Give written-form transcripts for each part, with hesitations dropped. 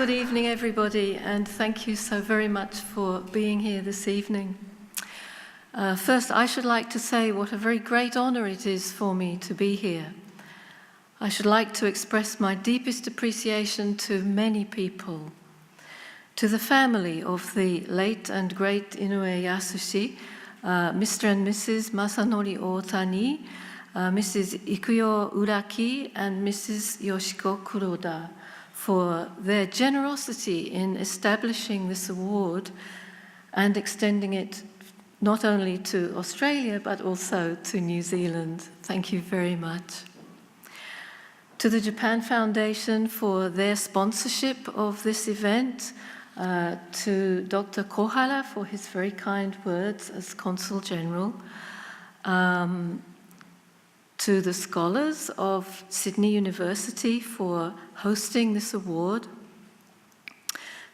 Good evening, everybody, and thank you so very much for being here this evening. First, I should like to say what a very great honor it is for me to be here. I should like to express my deepest appreciation to many people, to the family of the late and great Inoue Yasushi, Mr. and Mrs. Masanori Otani, Mrs. Ikuyo Uraki, and Mrs. Yoshiko Kuroda, for their generosity in establishing this award and extending it not only to Australia but also to New Zealand. Thank you very much. To the Japan Foundation for their sponsorship of this event, to Dr. Kohara for his very kind words as Consul General, to the scholars of Sydney University for hosting this award,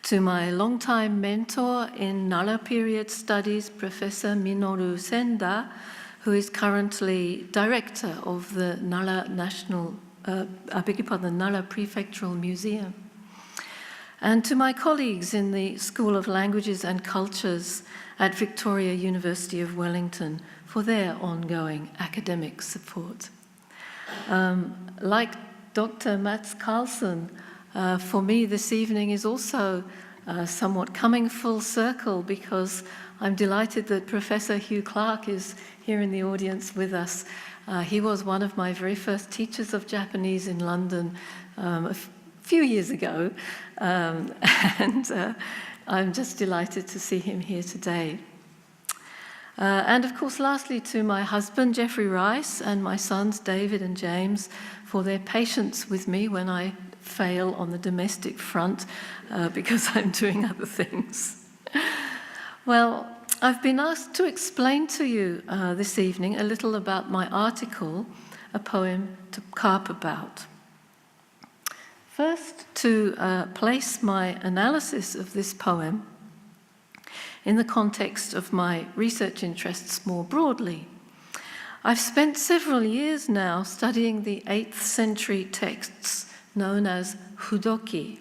to my longtime mentor in Nara period studies, Professor Minoru Senda, who is currently director of the Nara Nara Prefectural Museum, and to my colleagues in the School of Languages and Cultures at Victoria University of Wellington for their ongoing academic support. Like Dr. Mats Carlson, for me this evening is also somewhat coming full circle, because I'm delighted that Professor Hugh Clark is here in the audience with us. He was one of my very first teachers of Japanese in London a few years ago, and I'm just delighted to see him here today. And of course, lastly, to my husband, Jeffrey Rice, and my sons, David and James, for their patience with me when I fail on the domestic front because I'm doing other things. Well, I've been asked to explain to you this evening a little about my article, A Poem to Carp About. First, to place my analysis of this poem in the context of my research interests more broadly. I've spent several years now studying the 8th century texts known as Fudoki.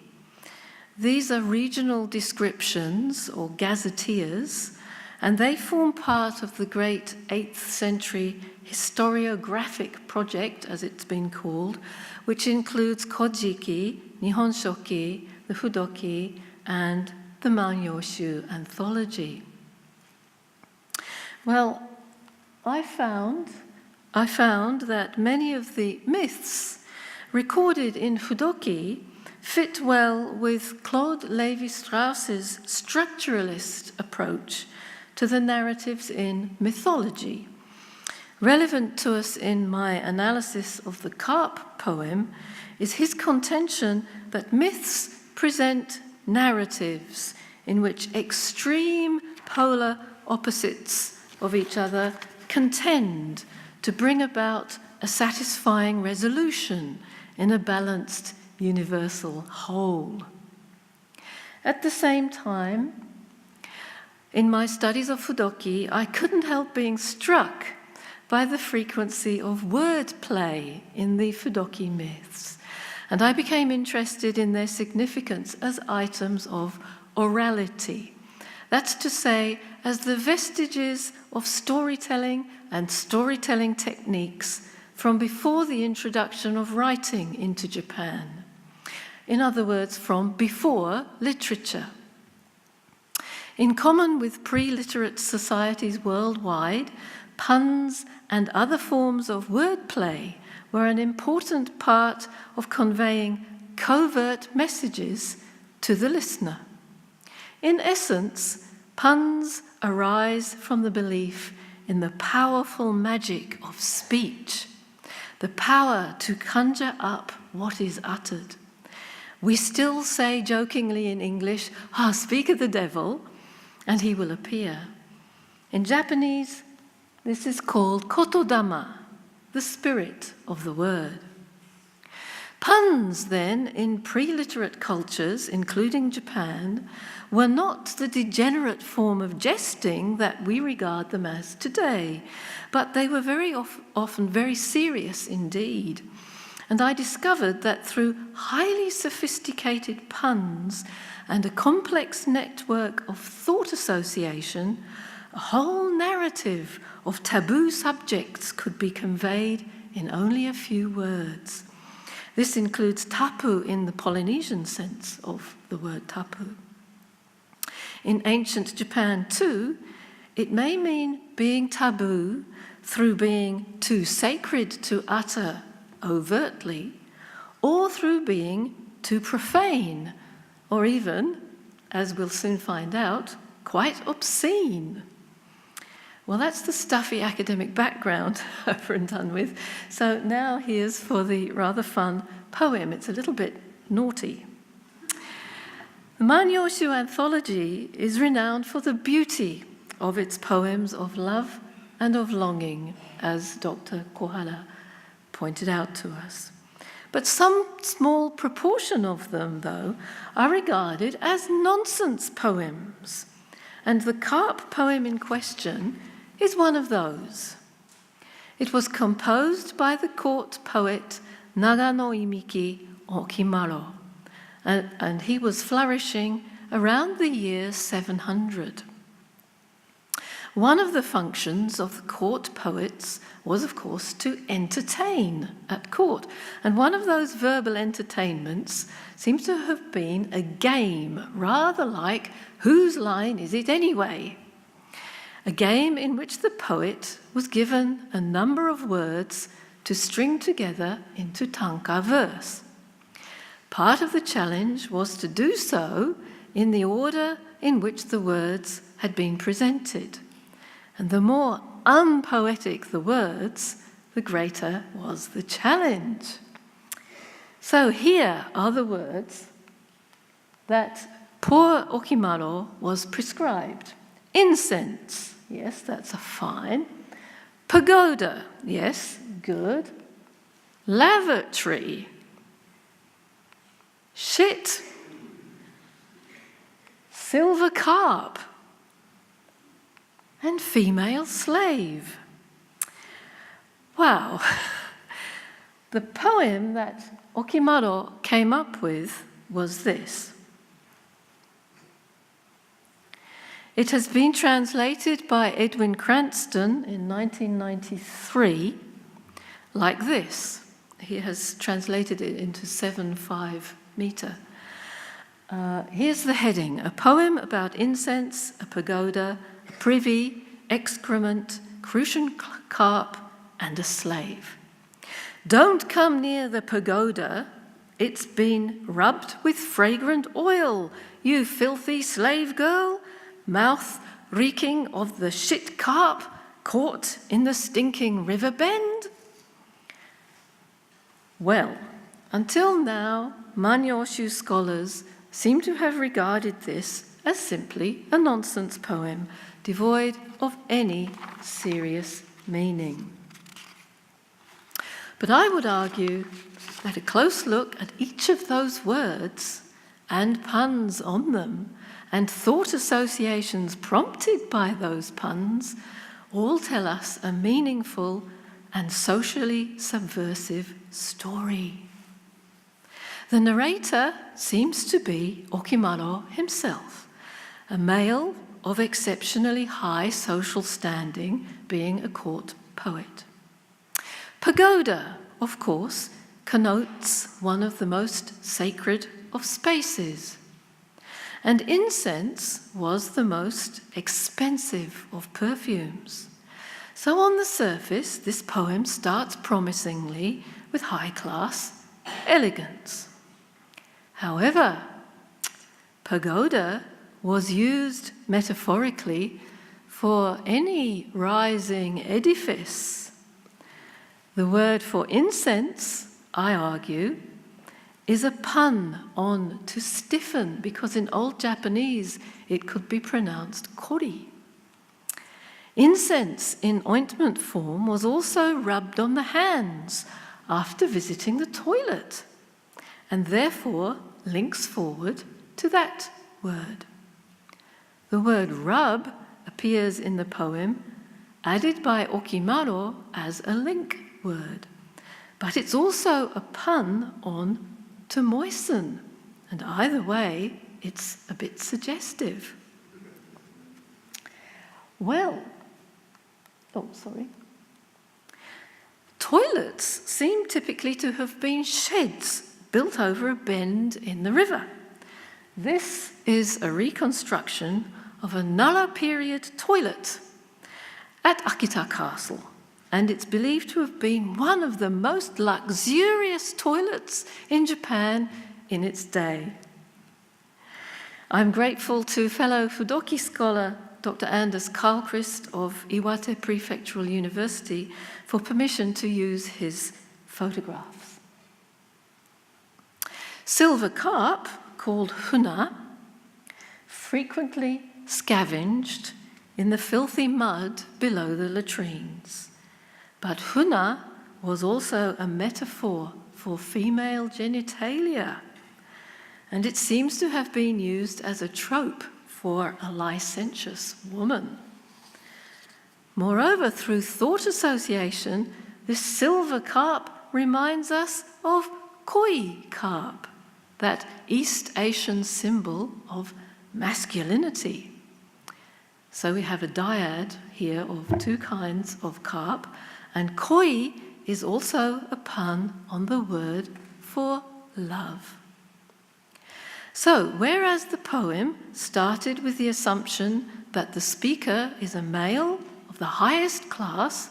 These are regional descriptions or gazetteers, and they form part of the great 8th century historiographic project, as it's been called, which includes Kojiki, Nihon Shoki, the Fudoki, and the Manyoshu anthology. Well, I found that many of the myths recorded in Fudoki fit well with Claude Lévi-Strauss's structuralist approach to the narratives in mythology. Relevant to us in my analysis of the Carp poem is his contention that myths present narratives in which extreme polar opposites of each other contend to bring about a satisfying resolution in a balanced universal whole. At the same time, in my studies of Fudoki, I couldn't help being struck by the frequency of wordplay in the Fudoki myths, and I became interested in their significance as items of orality. That's to say, as the vestiges of storytelling and storytelling techniques from before the introduction of writing into Japan. In other words, from before literature. In common with pre-literate societies worldwide, puns and other forms of wordplay were an important part of conveying covert messages to the listener. In essence, puns arise from the belief in the powerful magic of speech, the power to conjure up what is uttered. We still say jokingly in English, speak of the devil, and he will appear. In Japanese, this is called kotodama, the spirit of the word. Puns, then, in pre-literate cultures, including Japan, were not the degenerate form of jesting that we regard them as today, but they were very often very serious indeed. And I discovered that through highly sophisticated puns and a complex network of thought association, a whole narrative of taboo subjects could be conveyed in only a few words. This includes tapu in the Polynesian sense of the word tapu. In ancient Japan, too, it may mean being taboo through being too sacred to utter overtly, or through being too profane, or even, as we'll soon find out, quite obscene. Well, that's the stuffy academic background over and done with. So now here's for the rather fun poem. It's a little bit naughty. The Manyoshu anthology is renowned for the beauty of its poems of love and of longing, as Dr. Kohara pointed out to us. But some small proportion of them, though, are regarded as nonsense poems. And the carp poem in question is one of those. It was composed by the court poet Nagano Imiki Okimaro, and he was flourishing around the year 700. One of the functions of the court poets was, of course, to entertain at court. And one of those verbal entertainments seems to have been a game, rather like Whose Line Is It Anyway? A game in which the poet was given a number of words to string together into tanka verse. Part of the challenge was to do so in the order in which the words had been presented. And the more unpoetic the words, the greater was the challenge. So here are the words that poor Okimaro was prescribed. Incense, yes, that's a fine. Pagoda, yes, good. Lavatory. Shit. Silver carp. And female slave. Wow. The poem that Okimaro came up with was this. It has been translated by Edwin Cranston in 1993 like this. He has translated it into 7.5 meter. Here's the heading: a poem about incense, a pagoda, a privy, excrement, crucian carp, and a slave. Don't come near the pagoda. It's been rubbed with fragrant oil, you filthy slave girl. Mouth reeking of the shit carp caught in the stinking river bend. Well, until now, Manyoshu scholars seem to have regarded this as simply a nonsense poem, devoid of any serious meaning. But I would argue that a close look at each of those words and puns on them and thought associations prompted by those puns all tell us a meaningful and socially subversive story. The narrator seems to be Okimaro himself, a male of exceptionally high social standing, being a court poet. Pagoda, of course, connotes one of the most sacred of spaces. And incense was the most expensive of perfumes. So on the surface, this poem starts promisingly with high-class elegance. However, pagoda was used metaphorically for any rising edifice. The word for incense, I argue, is a pun on to stiffen, because in Old Japanese it could be pronounced kori. Incense in ointment form was also rubbed on the hands after visiting the toilet, and therefore links forward to that word. The word rub appears in the poem, added by Okimaro as a link word. But it's also a pun on to moisten, and either way, it's a bit suggestive. Toilets seem typically to have been sheds built over a bend in the river. This is a reconstruction of a Nara period toilet at Akita Castle, and it's believed to have been one of the most luxurious toilets in Japan in its day. I'm grateful to fellow Fudoki scholar Dr. Anders Karlqvist of Iwate Prefectural University for permission to use his photographs. Silver carp, called huna, frequently scavenged in the filthy mud below the latrines. But huna was also a metaphor for female genitalia, and it seems to have been used as a trope for a licentious woman. Moreover, through thought association, this silver carp reminds us of koi carp, that East Asian symbol of masculinity. So we have a dyad here of two kinds of carp, and koi is also a pun on the word for love. So, whereas the poem started with the assumption that the speaker is a male of the highest class,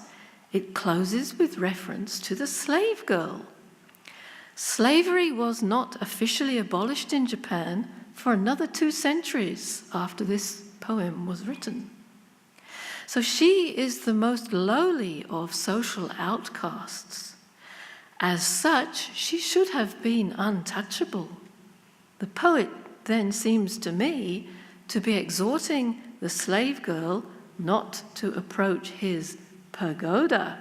it closes with reference to the slave girl. Slavery was not officially abolished in Japan for another 2 centuries after this poem was written. So she is the most lowly of social outcasts. As such, she should have been untouchable. The poet then seems to me to be exhorting the slave girl not to approach his pagoda.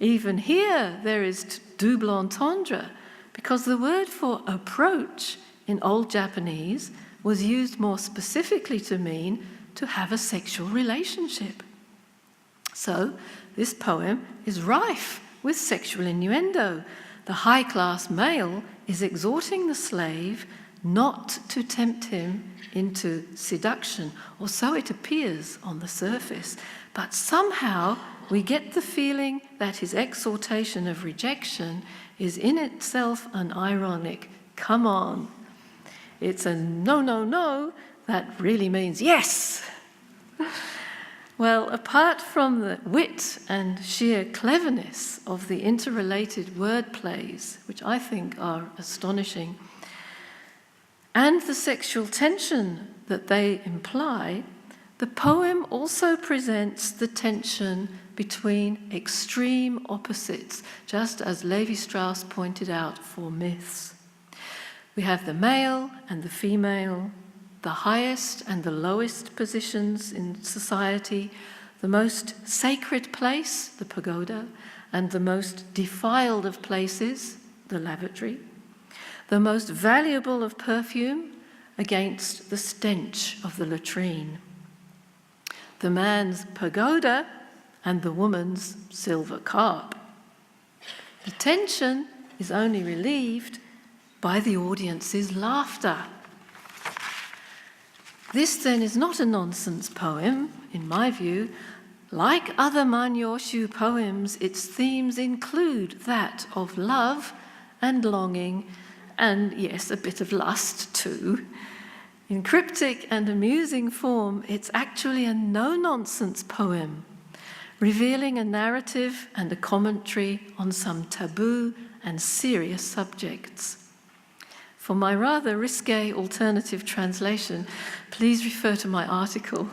Even here there is double entendre, because the word for approach in Old Japanese was used more specifically to mean to have a sexual relationship. So this poem is rife with sexual innuendo. The high-class male is exhorting the slave not to tempt him into seduction, or so it appears on the surface. But somehow we get the feeling that his exhortation of rejection is in itself an ironic, come on. It's a no, no, no that really means yes. Well, apart from the wit and sheer cleverness of the interrelated word plays, which I think are astonishing, and the sexual tension that they imply, the poem also presents the tension between extreme opposites, just as Levi-Strauss pointed out for myths. We have the male and the female, the highest and the lowest positions in society, the most sacred place, the pagoda, and the most defiled of places, the lavatory, the most valuable of perfume against the stench of the latrine, the man's pagoda and the woman's silver carp. The tension is only relieved by the audience's laughter. This then is not a nonsense poem, in my view. Like other Manyoshu poems, its themes include that of love and longing, and yes, a bit of lust too. In cryptic and amusing form, it's actually a no-nonsense poem, revealing a narrative and a commentary on some taboo and serious subjects. For my rather risque alternative translation, please refer to my article.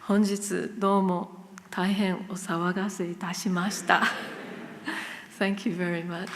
本日どうも大変お騒がせいたしました。Thank you very much.